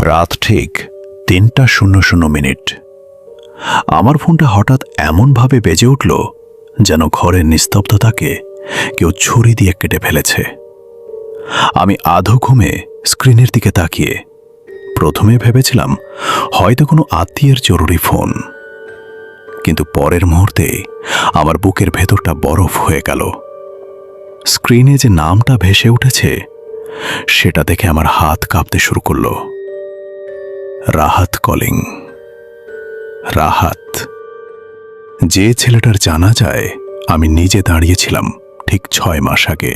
রাত ঠিক ৩:০০ আমার ফোনটা হঠাৎ এমনভাবে বেজে উঠল যেন ঘরের নিস্তব্ধতাকে কেউ ছুরি দিয়ে কেটে ফেলেছে। আমি আধো ঘুমে স্ক্রিনের দিকে তাকিয়ে প্রথমে ভেবেছিলাম হয়তো কোনো আত্মীয়ের জরুরি ফোন, কিন্তু পরের মুহূর্তে আমার বুকের ভেতরটা বরফ হয়ে গেল। স্ক্রিনে যে নামটা ভেসে উঠেছে সেটা দেখে আমার হাত কাঁপতে শুরু করল। রাহাত কলিং। রাহাত, যে ছেলেটার জানা যায় আমি নিজে দাঁড়িয়েছিলাম ঠিক ৬ মাস আগে।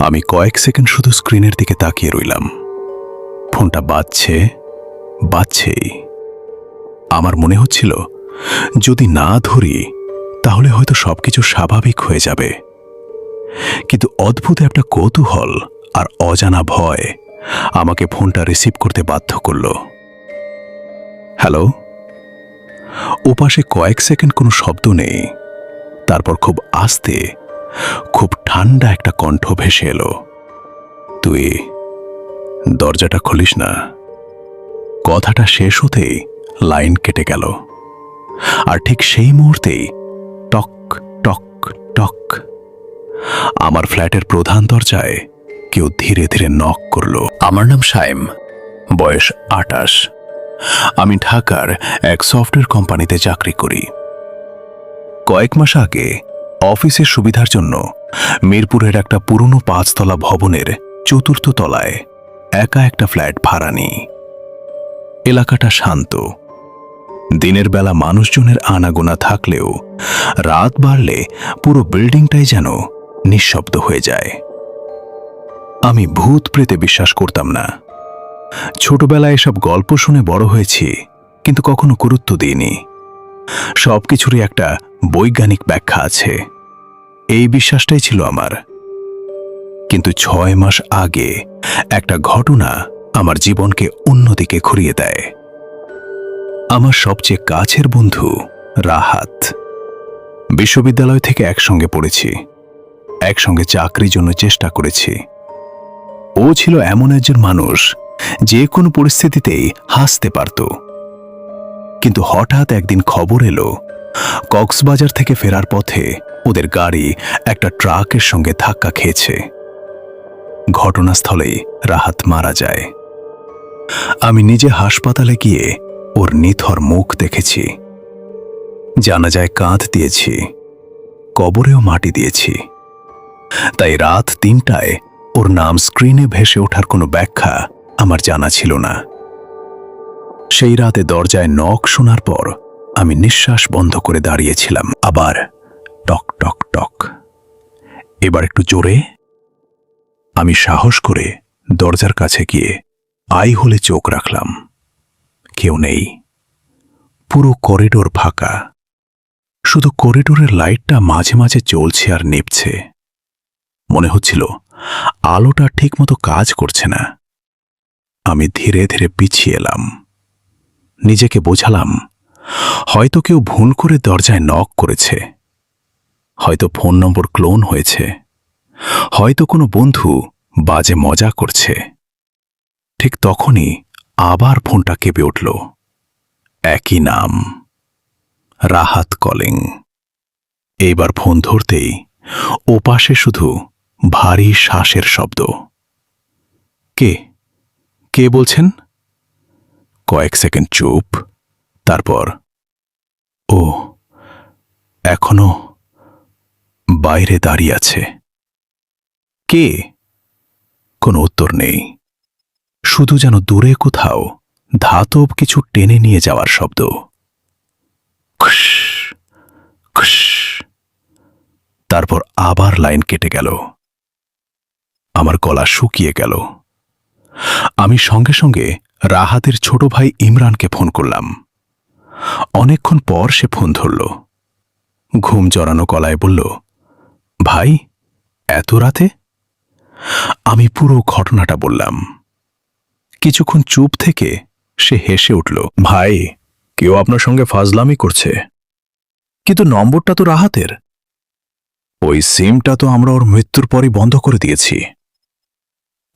আমি কয়েক সেকেন্ড শুধু স্ক্রিনের দিকে তাকিয়ে রইলাম। ফোনটা বাজছেই। আমার মনে হচ্ছিল যদি না ধরি তাহলে হয়তো সবকিছু স্বাভাবিক হয়ে যাবে, কিন্তু অদ্ভুত একটা কৌতূহল আর অজানা ভয় আমাকে ফোনটা রিসিভ করতে বাধ্য করল। হ্যালো। ওপাশে কয়েক সেকেন্ড কোনো শব্দ নেই, তারপর খুব আস্তে, খুব ঠান্ডা একটা কণ্ঠ ভেসে এলো। তুই দরজাটা খুলিস না। কথাটা শেষ হতেই লাইন কেটে গেল, আর ঠিক সেই মুহূর্তেই টক টক টক আমার ফ্ল্যাটের প্রধান দরজায় কেউ ধীরে ধীরে নক করল। আমার নাম শাইম, বয়স ২৮। আমি ঢাকার এক সফটওয়্যার কোম্পানিতে চাকরি করি। কয়েক মাস আগে অফিসের সুবিধার জন্য মিরপুরের একটা পুরনো ৫ তলা ভবনের ৪র্থ তলায় একা একটা ফ্ল্যাট ভাড়া নিই। এলাকাটা শান্ত। দিনের বেলা মানুষজনের আনাগোনা থাকলেও রাত বাড়লে পুরো বিল্ডিংটাই যেন নিঃশব্দ হয়ে যায়। আমি ভূত প্রেতে বিশ্বাস করতাম না। ছোটবেলায় এসব গল্প শুনে বড় হয়েছি, কিন্তু কখনো গুরুত্ব দিইনি। সবকিছুরই একটা বৈজ্ঞানিক ব্যাখ্যা আছে, এই বিশ্বাসটাই ছিল আমার। কিন্তু ৬ মাস আগে একটা ঘটনা আমার জীবনকে অন্যদিকে ঘুরিয়ে দেয়। আমার সবচেয়ে কাছের বন্ধু রাহাত। বিশ্ববিদ্যালয় থেকে একসঙ্গে পড়েছি, একসঙ্গে চাকরির জন্য চেষ্টা করেছি। ও ছিল এমন একজন মানুষ যে কোনো পরিস্থিতিতেই হাসতে পারত। কিন্তু হঠাৎ একদিন খবর এলো কক্সবাজার থেকে ফেরার পথে ওদের গাড়ি একটা ট্রাকের সঙ্গে ধাক্কা খেয়েছে। ঘটনাস্থলেই রাহাত মারা যায়। আমি নিজে হাসপাতালে গিয়ে ওর নিথর মুখ দেখেছি। জানাজায় কাঁধ দিয়েছি, কবরেও মাটি দিয়েছি। তাই রাত ৩টায় ওর নাম স্ক্রিনে ভেসে ওঠার কোনো ব্যাখ্যা আমার জানা ছিল না। সেই রাতে দরজায় নক শোনার পর আমি নিঃশ্বাস বন্ধ করে দাঁড়িয়েছিলাম। আবার টক টক টক, এবার একটু জোরে। আমি সাহস করে দরজার কাছে গিয়ে আই হলে চোখ রাখলাম। কেউ নেই। পুরো করিডোর ফাঁকা। শুধু করিডোরের লাইটটা মাঝে মাঝে জ্বলছে আর নিভছে। মনে হচ্ছিল আলোটা ঠিকমতো কাজ করছে না। আমি ধীরে ধীরে পিছিয়ে এলাম। নিজেকে বোঝালাম হয়তো কেউ ভুল করে দরজায় নক করেছে, হয়তো ফোন নম্বর ক্লোন হয়েছে, হয়তো কোনো বন্ধু বাজে মজা করছে। ঠিক তখনই আবার ফোনটা কেঁপে উঠল। একই নাম, রাহাত কলিং। এইবার ফোন ধরতেই ওপাশে শুধু ভারী শ্বাসের শব্দ। কে কে বলছেন? কয়েক সেকেন্ড চুপ, তারপর ও এখনো বাইরে দাঁড়িয়ে আছে। কে? কোনো উত্তর নেই, শুধু যেন দূরে কোথাও ধাতব কিছু টেনে নিয়ে যাওয়ার শব্দ। খুশ খুশ। তারপর আবার লাইন কেটে গেল। আমার গলা শুকিয়ে গেল। আমি সঙ্গে সঙ্গে রাহাতের ছোট ভাই ইমরানকে ফোন করলাম। অনেকক্ষণ পর সে ফোন ধরল। ঘুম জড়ানো গলায় বলল, ভাই, এত রাতে? আমি পুরো ঘটনাটা বললাম। কিছুক্ষণ চুপ থেকে সে হেসে উঠল। ভাই, কেউ আপনার সঙ্গে ফাজলামি করছে। কিন্তু নম্বরটা তো রাহাতের। ওই সিমটা তো আমরা ওর মৃত্যুর পরই বন্ধ করে দিয়েছি।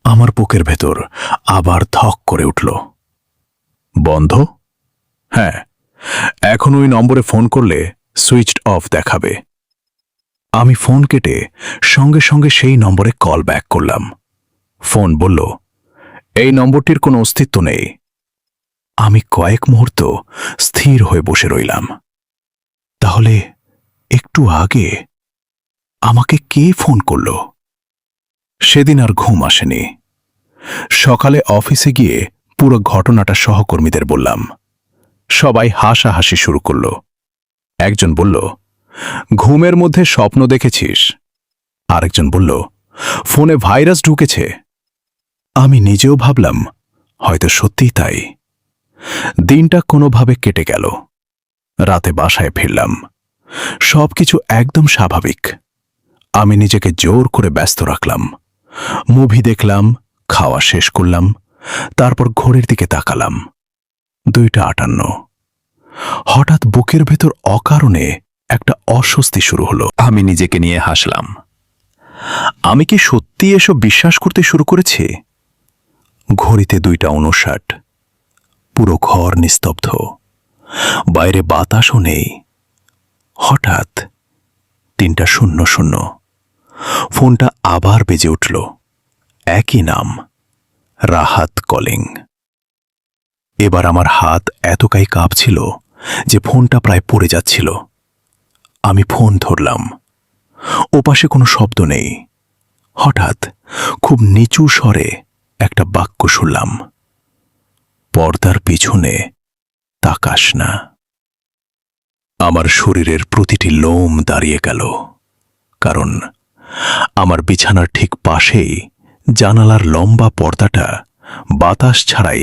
আমার বুকের ভেতর আবার ধক করে উঠল। বন্ধ? হ্যাঁ, এখন ওই নম্বরে ফোন করলে সুইচড অফ দেখাবে। আমি ফোন কেটে সঙ্গে সঙ্গে সেই নম্বরে কল ব্যাক করলাম। ফোন বলল, এই নম্বরটির কোনো অস্তিত্ব নেই। আমি কয়েক মুহূর্ত স্থির হয়ে বসে রইলাম। তাহলে একটু আগে আমাকে কে ফোন করল? সেদিন আর ঘুম আসেনি। সকালে অফিসে গিয়ে পুরো ঘটনাটা সহকর্মীদের বললাম। সবাই হাসাহাসি শুরু করল। একজন বলল, ঘুমের মধ্যে স্বপ্ন দেখেছিস? আরেকজন বলল, ফোনে ভাইরাস ঢুকেছে। আমি নিজেও ভাবলাম, হয়তো সত্যিই তাই। দিনটা কোনোভাবে কেটে গেল। রাতে বাসায় ফিরলাম। সবকিছু একদম স্বাভাবিক। আমি নিজেকে জোর করে ব্যস্ত রাখলাম। মুভি দেখলাম, খাওয়া শেষ করলাম, তারপর ঘড়ির দিকে তাকালাম। 2:58। হঠাৎ বুকের ভেতর অকারণে একটা অস্বস্তি শুরু হলো। আমি নিজেকে নিয়ে হাসলাম। আমি কি সত্যি এসব বিশ্বাস করতে শুরু করেছি? ঘড়িতে 2:59। পুরো ঘর নিস্তব্ধ, বাইরে বাতাসও নেই। হঠাৎ 3:00। ফোনটা আবার বেজে উঠল। একই নাম, রাহাত কলিং। এবার আমার হাত এতটাই কাঁপছিল যে ফোনটা প্রায় পড়ে যাচ্ছিল। আমি ফোন ধরলাম। ওপাশে কোনো শব্দ নেই। হঠাৎ খুব নিচু স্বরে একটা বাক্য শুনলাম, পর্দার পিছনে তাকাস না। আমার শরীরের প্রতিটি লোম দাঁড়িয়ে গেল, কারণ আমার বিছানার ঠিক পাশেই জানালার লম্বা পর্দাটা বাতাস ছাড়াই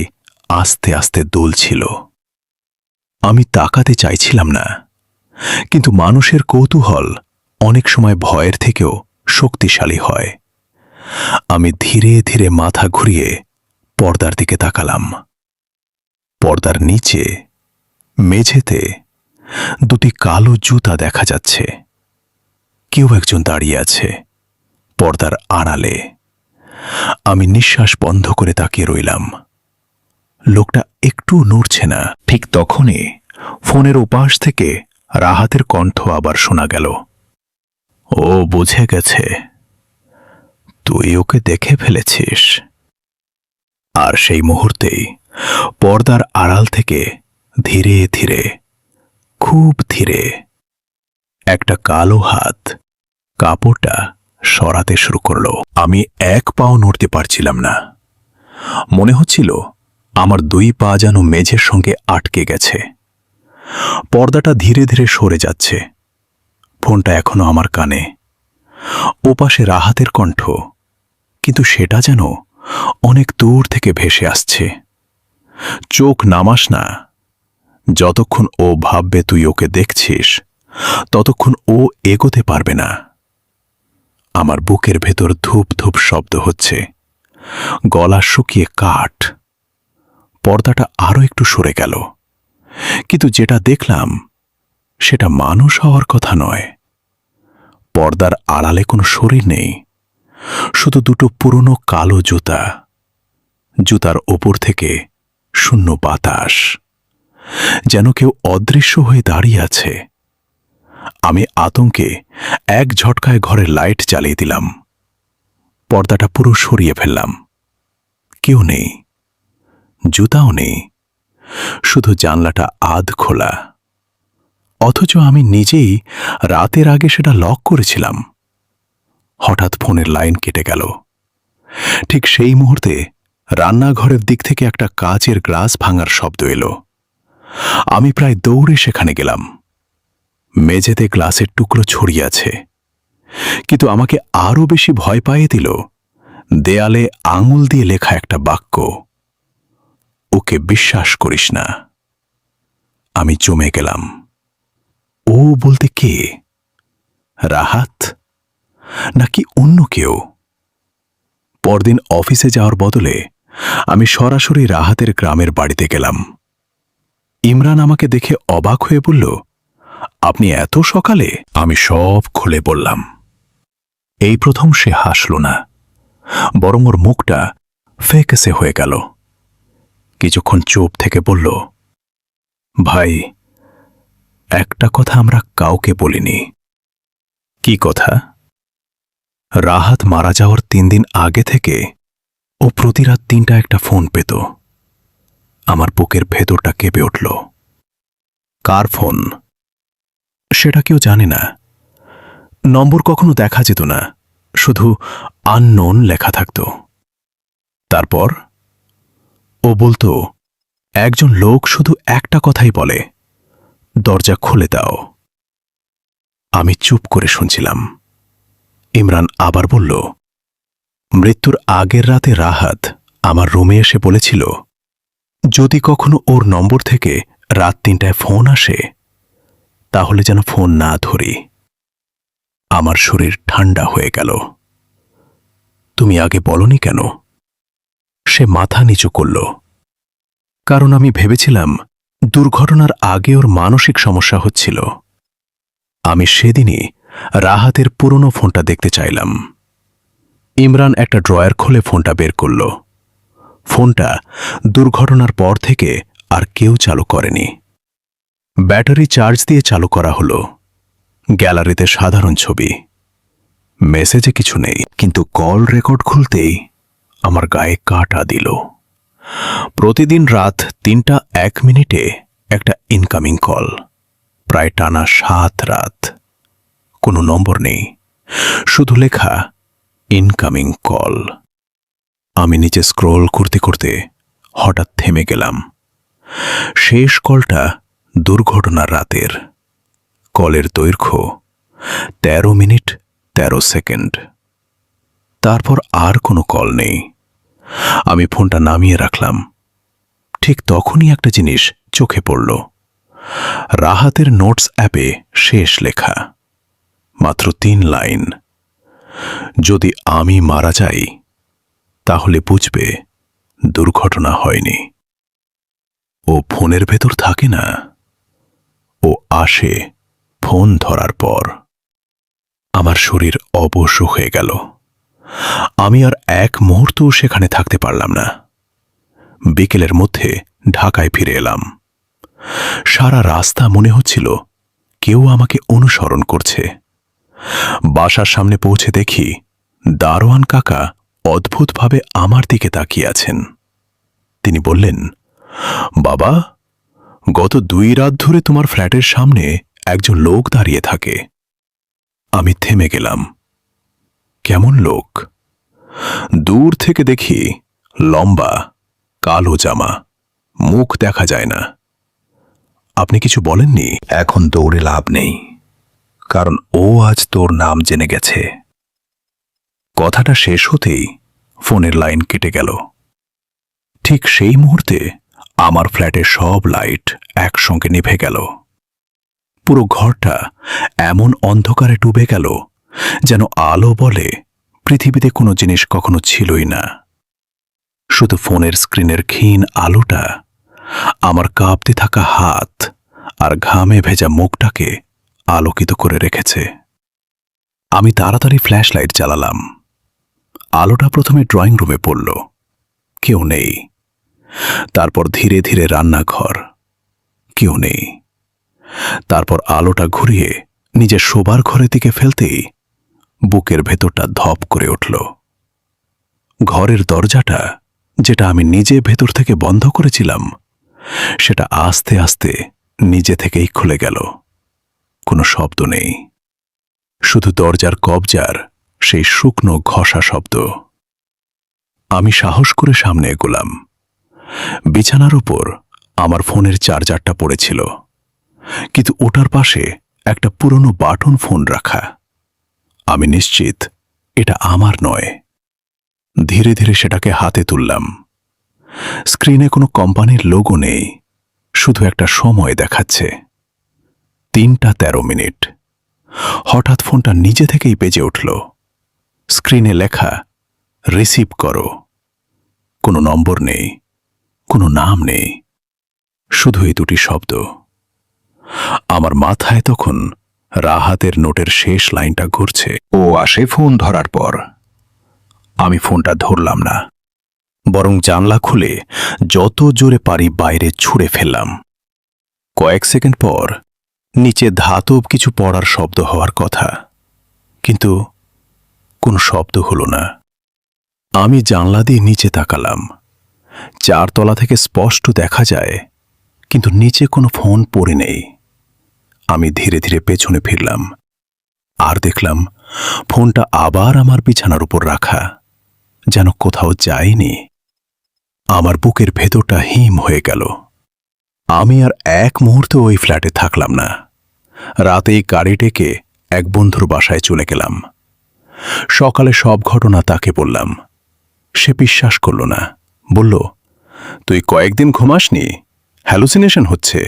আস্তে আস্তে দুলছিল। আমি তাকাতে চাইছিলাম না, কিন্তু মানুষের কৌতূহল অনেক সময় ভয়ের থেকেও শক্তিশালী হয়। আমি ধীরে ধীরে মাথা ঘুরিয়ে পর্দার দিকে তাকালাম। পর্দার নিচে মেঝেতে দুটি কালো জুতা দেখা যাচ্ছে। কেউ একজন দাঁড়িয়ে আছে পর্দার আড়ালে। আমি নিঃশ্বাস বন্ধ করে তাকিয়ে রইলাম। লোকটা একটু নড়ছে না। ঠিক তখনই ফোনের ওপাশ থেকে রাহাতের কণ্ঠ আবার শোনা গেল। ও বুঝে গেছে, তুই ওকে দেখে ফেলেছিস। আর সেই মুহূর্তেই পর্দার আড়াল থেকে ধীরে ধীরে, খুব ধীরে একটা কালো হাত কাপড়টা সরাতে শুরু করল। আমি এক পাও নড়তে পারছিলাম না। মনে হচ্ছিল আমার 2 পা যেন মেঝের সঙ্গে আটকে গেছে। পর্দাটা ধীরে ধীরে সরে যাচ্ছে। ফোনটা এখনো আমার কানে। ওপাশে রাহাতের কণ্ঠ, কিন্তু সেটা যেন অনেক দূর থেকে ভেসে আসছে। চোখ নামাস না। যতক্ষণ ও ভাববে তুই ওকে দেখছিস, ততক্ষণ ও এগোতে পারবে না। আমার বুকের ভেতর ধূপ ধূপ শব্দ হচ্ছে। গলা শুকিয়ে কাঠ। পর্দাটা আরো একটু সরে গেল, কিন্তু যেটা দেখলাম সেটা মানুষ হওয়ার কথা নয়। পর্দার আড়ালে কোনো শরীর নেই, শুধু দুটো পুরনো কালো জুতা। জুতার ওপর থেকে শূন্য বাতাস, যেন কেউ অদৃশ্য হয়ে দাঁড়িয়ে আছে। আমি আতঙ্কে এক ঝটকায় ঘরের লাইট জ্বালিয়ে দিলাম। পর্দাটা পুরো সরিয়ে ফেললাম। কেউ নেই, জুতাও নেই, শুধু জানলাটা আধ খোলা। অথচ আমি নিজেই রাতের আগে সেটা লক করেছিলাম। হঠাৎ ফোনের লাইন কেটে গেল। ঠিক সেই মুহূর্তে রান্নাঘরের দিক থেকে একটা কাচের গ্লাস ভাঙার শব্দ এলো। আমি প্রায় দৌড়ে সেখানে গেলাম। মেঝেতে গ্লাসের টুকরো ছড়িয়ে আছে, কিন্তু আমাকে আরো বেশি ভয় পাইয়ে দিল দেয়ালে আঙুল দিয়ে লেখা একটা বাক্য, ওকে বিশ্বাস করিস না। আমি জমে গেলাম। ও বলতে কে? রাহাত নাকি অন্য কেউ? পরদিন অফিসে যাওয়ার বদলে আমি সরাসরি রাহাতের গ্রামের বাড়িতে গেলাম। ইমরান আমাকে দেখে অবাক হয়ে বলল, আপনি এত সকালে? আমি সব খুলে বললাম। এই প্রথম সে হাসল না, বরং ওর মুখটা ফেকেসে হয়ে গেল। কিছুক্ষণ চুপ থেকে বলল, ভাই, একটা কথা আমরা কাউকে বলিনি। কি কথা? রাহাত মারা যাওয়ার 3 দিন আগে থেকে ও প্রতি রাত 3টা একটা ফোন পেত। আমার বুকের ভেতরটা কেঁপে উঠল। কার ফোন? সেটা কেউ জানে না। নম্বর কখনো দেখা যেত না, শুধু আননোন লেখা থাকত। তারপর ও বলতো, একজন লোক শুধু একটা কথাই বলে, দরজা খুলে দাও। আমি চুপ করে শুনছিলাম। ইমরান আবার বলল, মৃত্যুর আগের রাতে রাহাত আমার রুমে এসে বলেছিল, যদি কখনো ওর নম্বর থেকে রাত 3টায় ফোন আসে তাহলে যেন ফোন না ধরি। আমার শরীর ঠান্ডা হয়ে গেল। তুমি আগে বলনি কেন? সে মাথা নিচু করল। কারণ আমি ভেবেছিলাম দুর্ঘটনার আগে ওর মানসিক সমস্যা হচ্ছিল। আমি সেদিনই রাহাতের পুরনো ফোনটা দেখতে চাইলাম। ইমরান একটা ড্রয়ার খুলে ফোনটা বের করল। ফোনটা দুর্ঘটনার পর থেকে আর কেউ চালু করেনি। ব্যাটারি চার্জ দিয়ে চালু করা হলো। গ্যালারিতে সাধারণ ছবি, মেসেজে কিছু নেই, কিন্তু কল রেকর্ড খুলতেই আমার গায়ে কাঁটা দিল। প্রতিদিন রাত 3:01 একটা ইনকামিং কল, প্রায় টানা 7 রাত। কোনো নম্বর নেই, শুধু লেখা ইনকামিং কল। আমি নিচে স্ক্রোল করতে করতে হঠাৎ থেমে গেলাম। শেষ কলটা দুর্ঘটনার রাতের। কলের দৈর্ঘ্য 13 মিনিট 13 সেকেন্ড। তারপর আর কোনো কল নেই। আমি ফোনটা নামিয়ে রাখলাম। ঠিক তখনই একটা জিনিস চোখে পড়ল। রাহাতের নোটস অ্যাপে শেষ লেখা, মাত্র 3 লাইন। যদি আমি মারা যাই তাহলে বুঝবে দুর্ঘটনা হয়নি। ও ফোনের ভেতর থাকে না, ও আসে ফোন ধরার পর। আমার শরীর অবশ হয়ে গেল। আমি আর এক মুহূর্তও সেখানে থাকতে পারলাম না। বিকেলের মধ্যে ঢাকায় ফিরে এলাম। সারা রাস্তা মনে হচ্ছিল কেউ আমাকে অনুসরণ করছে। বাসার সামনে পৌঁছে দেখি দারোয়ান কাকা অদ্ভুতভাবে আমার দিকে তাকিয়ে আছেন। তিনি বললেন, বাবা, গত 2 রাত ধরে তোমার ফ্ল্যাটের সামনে একজন লোক দাঁড়িয়ে থাকে। আমি থেমে গেলাম। কেমন লোক? দূর থেকে দেখি লম্বা, কালো জামা, মুখ দেখা যায় না। আপনি কিছু বলেননি? এখন দৌড়ে লাভ নেই, কারণ ও আজ তোর নাম জেনে গেছে। কথাটা শেষ হতেই ফোনের লাইন কেটে গেল। ঠিক সেই মুহূর্তে আমার ফ্ল্যাটের সব লাইট একসঙ্গে নিভে গেল। পুরো ঘরটা এমন অন্ধকারে ডুবে গেল যেন আলো বলে পৃথিবীতে কোনো জিনিস কখনো ছিলই না। শুধু ফোনের স্ক্রিনের ক্ষীণ আলোটা আমার কাঁপতে থাকা হাত আর ঘামে ভেজা মুখটাকে আলোকিত করে রেখেছে। আমি তাড়াতাড়ি ফ্ল্যাশ লাইট জ্বালালাম। আলোটা প্রথমে ড্রয়িং রুমে পড়ল, কেউ নেই। তারপর ধীরে ধীরে রান্নাঘর, কেউ নেই। তারপর আলোটা ঘুরিয়ে নিজের শোবার ঘরের দিকে ফেলতেই বুকের ভেতরটা ধপ করে উঠল। ঘরের দরজাটা, যেটা আমি নিজে ভেতর থেকে বন্ধ করেছিলাম, সেটা আস্তে আস্তে নিজে থেকেই খুলে গেল। কোনো শব্দ নেই, শুধু দরজার কবজার সেই শুকনো ঘষা শব্দ। আমি সাহস করে সামনে এগোলাম। বিছানার উপর আমার ফোনের চার্জারটা পড়েছিল, কিন্তু ওটার পাশে একটা পুরনো বাটন ফোন রাখা। আমি নিশ্চিত এটা আমার নয়। ধীরে ধীরে সেটাকে হাতে তুললাম। স্ক্রিনে কোনো কোম্পানির লোগো নেই, শুধু একটা সময় দেখাচ্ছে 3:13। হঠাৎ ফোনটা নিজে থেকেই বেজে উঠল। স্ক্রিনে লেখা, রিসিভ করো। কোনো নম্বর নেই, কোনো নাম নেই, শুধু এই 2টি শব্দ। আমার মাথায় তখন রাহাতের নোটের শেষ লাইনটা ঘুরছে, ও আসে ফোন ধরার পর। আমি ফোনটা ধরলাম না, বরং জানলা খুলে যত জোরে পারি বাইরে ছুঁড়ে ফেললাম। কয়েক সেকেন্ড পর নিচে ধাতব কিছু পড়ার শব্দ হওয়ার কথা, কিন্তু কোনো শব্দ হলো না। আমি জানলা দিয়ে নিচে তাকালাম। 4 তলা থেকে স্পষ্ট দেখা যায়, কিন্তু নিচে কোনো ফোন পড়ে নেই। আমি ধীরে ধীরে পেছনে ফিরলাম, আর দেখলাম ফোনটা আবার আমার বিছানার উপর রাখা, যেন কোথাও যায়নি। আমার বুকের ভেতরটা হিম হয়ে গেল। আমি আর এক মুহূর্ত ওই ফ্ল্যাটে থাকলাম না। রাতেই গাড়ি ডেকে এক বন্ধুর বাসায় চলে গেলাম। সকালে সব ঘটনা তাকে বললাম। সে বিশ্বাস করল না, বলল, তুই কয়েকদিন ঘুমাসনি, হ্যালুসিনেশন হচ্ছে।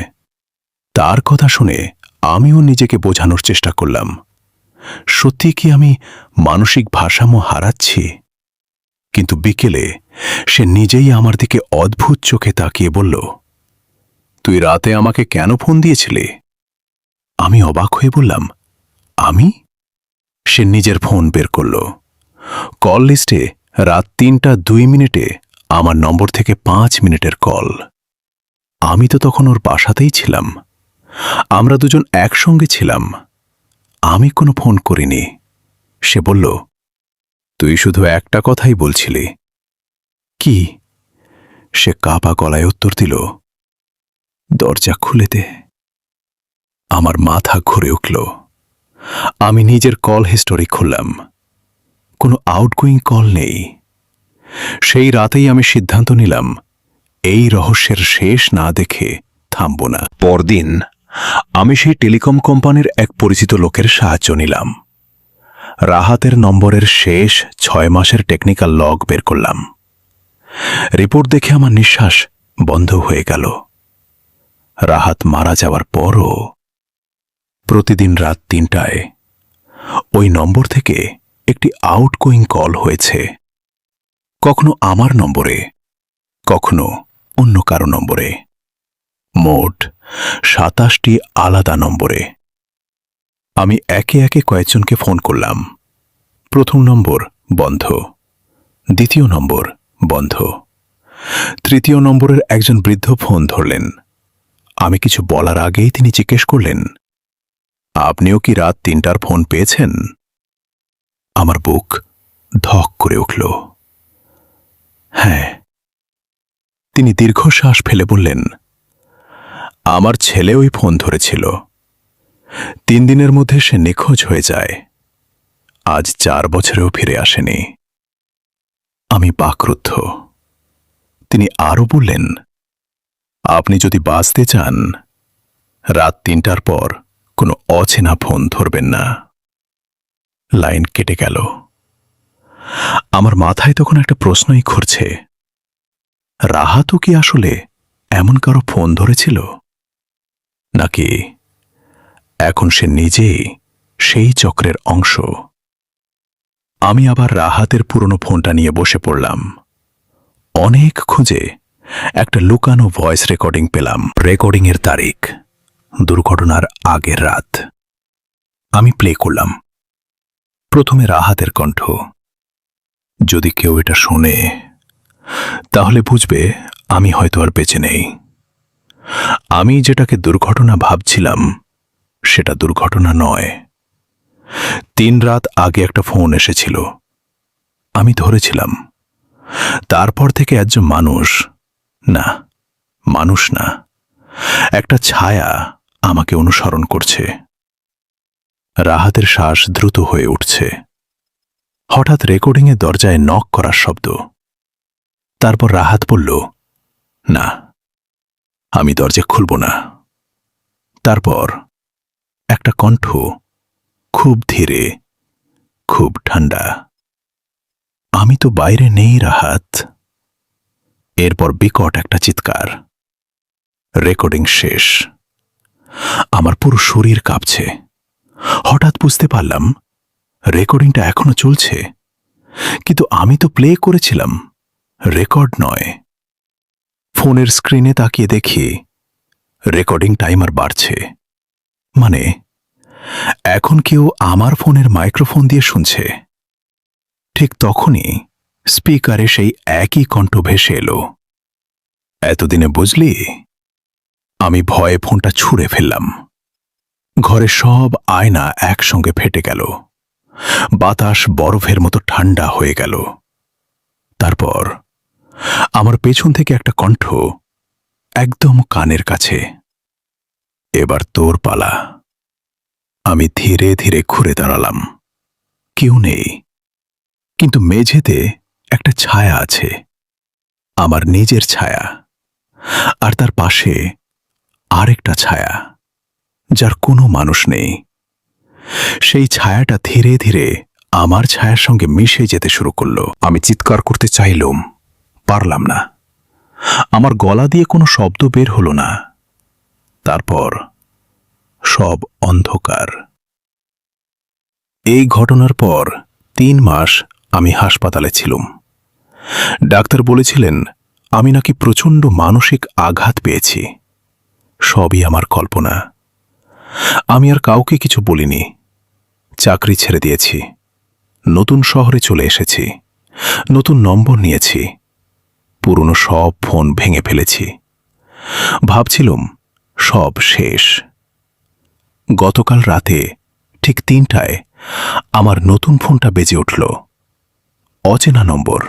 তার কথা শুনে আমিও নিজেকে বোঝানোর চেষ্টা করলাম, সত্যি কি আমি মানসিক ভারসাম্য হারাচ্ছি? কিন্তু বিকেলে সে নিজেই আমার দিকে অদ্ভুত চোখে তাকিয়ে বলল, তুই রাতে আমাকে কেন ফোন দিয়েছিলি? আমি অবাক হয়ে বললাম, আমি? সে নিজের ফোন বের করল। কল লিস্টে রাত 3:02 আমার নম্বর থেকে 5 মিনিটের কল। আমি তো তখন ওর বাসাতেই ছিলাম। আমরা দুজন একসঙ্গে ছিলাম। আমি কোনো ফোন করিনি। সে বলল, তুই শুধু একটা কথাই বলছিলি। কি? সে কাঁপা গলায় উত্তর দিল, দরজা খুলে দে। আমার মাথা ঘুরে উঠল। আমি নিজের কল হিস্টোরি খুললাম। কোনো আউটগোয়িং কল নেই। সেই রাতেই আমি সিদ্ধান্ত নিলাম, এই রহস্যের শেষ না দেখে থামব না। পরদিন আমি সেই টেলিকম কোম্পানির এক পরিচিত লোকের সাহায্য নিলাম। রাহাতের নম্বরের শেষ 6 মাসের টেকনিক্যাল লগ বের করলাম। রিপোর্ট দেখে আমার নিঃশ্বাস বন্ধ হয়ে গেল। রাহাত মারা যাওয়ার পরও প্রতিদিন রাত 3টায় ওই নম্বর থেকে একটি আউটগোয়িং কল হয়েছে। কখনো আমার নম্বরে, কখনো অন্য কারো নম্বরে। মোট 27টি আলাদা নম্বরে। আমি একে একে কয়েকজনকে ফোন করলাম। প্রথম নম্বর বন্ধ, দ্বিতীয় নম্বর বন্ধ, তৃতীয় নম্বরের একজন বৃদ্ধ ফোন ধরলেন। আমি কিছু বলার আগেই তিনি জিজ্ঞেস করলেন, আপনিও কি রাত 3টার ফোন পেয়েছেন? আমার বুক ধক করে উঠল। হ্যাঁ। তিনি দীর্ঘশ্বাস ফেলে বললেন, আমার ছেলে ওই ফোন ধরেছিল। 3 দিনের মধ্যে সে নিখোঁজ হয়ে যায়। আজ 4 বছরেও ফিরে আসেনি। আমি বাকরুদ্ধ। তিনি আরও বললেন, আপনি যদি বাঁচতে চান, রাত 3টার পর কোনো অচেনা ফোন ধরবেন না। লাইন কেটে গেল। আমার মাথায় তখন একটা প্রশ্নই ঘুরছে, রাহাতও কি আসলে এমন কারো ফোন ধরেছিল, নাকি এখন সে নিজেই সেই চক্রের অংশ? আমি আবার রাহাতের পুরনো ফোনটা নিয়ে বসে পড়লাম। অনেক খুঁজে একটা লুকানো ভয়েস রেকর্ডিং পেলাম। রেকর্ডিংয়ের তারিখ দুর্ঘটনার আগের রাত। আমি প্লে করলাম। প্রথমে রাহাতের কণ্ঠ। যদি কেউ এটা শোনে, তাহলে বুঝবে আমি হয়তো আর বেঁচে নেই। আমি যেটাকে দুর্ঘটনা ভাবছিলাম, সেটা দুর্ঘটনা নয়। 3 রাত আগে একটা ফোন এসেছিল। আমি ধরেছিলাম। তারপর থেকে একজন মানুষ না, একটা ছায়া আমাকে অনুসরণ করছে। রাহাতের শ্বাস দ্রুত হয়ে উঠছে। হঠাৎ রেকর্ডিংয়ে দরজায় নক করার শব্দ। তারপর রাহাত বলল, না, আমি দরজা খুলব না। তারপর একটা কণ্ঠ, খুব ধীরে, খুব ঠান্ডা, আমি তো বাইরে নেই রাহাত। এরপর বিকট একটা চিৎকার। রেকর্ডিং শেষ। আমার পুরো শরীর কাঁপছে। হঠাৎ বুঝতে পারলাম রেকর্ডিংটা এখনো চলছে, কিন্তু আমি তো প্লে করেছিলাম, রেকর্ড নয়। ফোনের স্ক্রিনে তাকিয়ে দেখি রেকর্ডিং টাইমার বাড়ছে। মানে এখন কেউ আমার ফোনের মাইক্রোফোন দিয়ে শুনছে। ঠিক তখনই স্পিকারে সেই একই কণ্ঠ ভেসে এলো, এতদিনে বুঝলি? আমি ভয়ে ফোনটা ছুঁড়ে ফেললাম। ঘরে সব আয়না একসঙ্গে ফেটে গেল। বাতাস বরফের মতো ঠান্ডা হয়ে গেল। তারপর আমার পেছন থেকে একটা কণ্ঠ, একদম কানের কাছে, এবার তোর পালা। আমি ধীরে ধীরে ঘুরে দাঁড়ালাম। কেউ নেই, কিন্তু মেঝেতে একটা ছায়া আছে, আমার নিজের ছায়া। আর তার পাশে আরেকটা ছায়া, যার কোনো মানুষ নেই। সেই ছায়াটা ধীরে ধীরে আমার ছায়ার সঙ্গে মিশে যেতে শুরু করলো। আমি চিৎকার করতে চাইলাম, পারলাম না। আমার গলা দিয়ে কোনো শব্দ বের হলো না। তারপর সব অন্ধকার। এই ঘটনার পর 3 মাস আমি হাসপাতালে ছিলাম। ডাক্তার বলেছিলেন আমি নাকি প্রচণ্ড মানসিক আঘাত পেয়েছি। সবই আমার কল্পনা। আমি আর কাউকে কিছু বলিনি। চাকরি ছেড়ে দিয়েছি, নতুন শহরে চলে এসেছি, নতুন নম্বর নিয়েছি, পুরনো সব ফোন ভেঙে ফেলেছি। ভাবছিলাম সব শেষ। গতকাল রাতে ঠিক 3টায় আমার নতুন ফোনটা বেজে উঠল। অচেনা নম্বর।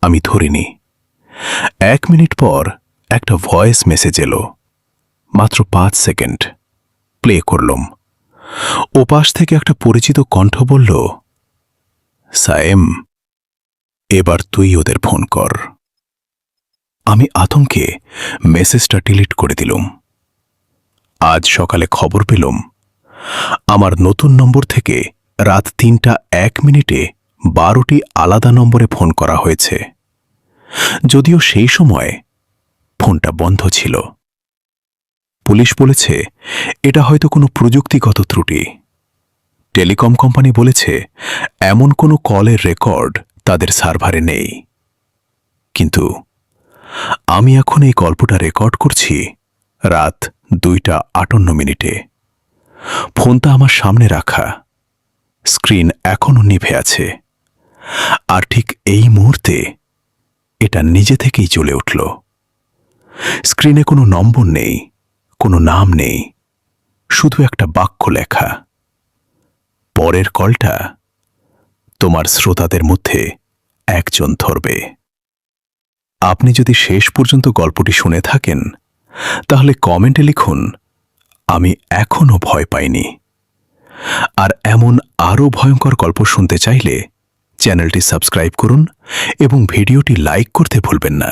আমি ধরিনি। 1 মিনিট পর একটা ভয়েস মেসেজ এলো, মাত্র 5 সেকেন্ড। প্লে করলাম। ওপাশ থেকে একটা পরিচিত কণ্ঠ বলল, সায়েম, এবার তুই ওদের ফোন কর। আমি আতঙ্কে মেসেজটা ডিলিট করে দিলাম। আজ সকালে খবর পেলাম আমার নতুন নম্বর থেকে রাত 3টা 1 মিনিটে 12টি আলাদা নম্বরে ফোন করা হয়েছে, যদিও সেই সময় ফোনটা বন্ধ ছিল। পুলিশ বলেছে এটা হয়তো কোনো প্রযুক্তিগত ত্রুটি। টেলিকম কোম্পানি বলেছে এমন কোনো কলের রেকর্ড তাদের সার্ভারে নেই। কিন্তু আমি এখন এই গল্পটা রেকর্ড করছি রাত 2টা 58 মিনিটে। ফোনটা আমার সামনে রাখা, স্ক্রিন এখনো নিভে আছে। আর ঠিক এই মুহূর্তে এটা নিজে থেকেই জ্বলে উঠল। স্ক্রিনে কোনো নম্বর নেই, কোনো নাম নেই, শুধু একটা বাক্য লেখা, পরের কলটা তোমার শ্রোতাদের মধ্যে একজন ধরবে। আপনি যদি শেষ পর্যন্ত গল্পটি শুনে থাকেন, তাহলে কমেন্টে লিখুন, আমি এখনো ভয় পাইনি। আর এমন আরও ভয়ঙ্কর গল্প শুনতে চাইলে চ্যানেলটি সাবস্ক্রাইব করুন এবং ভিডিওটি লাইক করতে ভুলবেন না।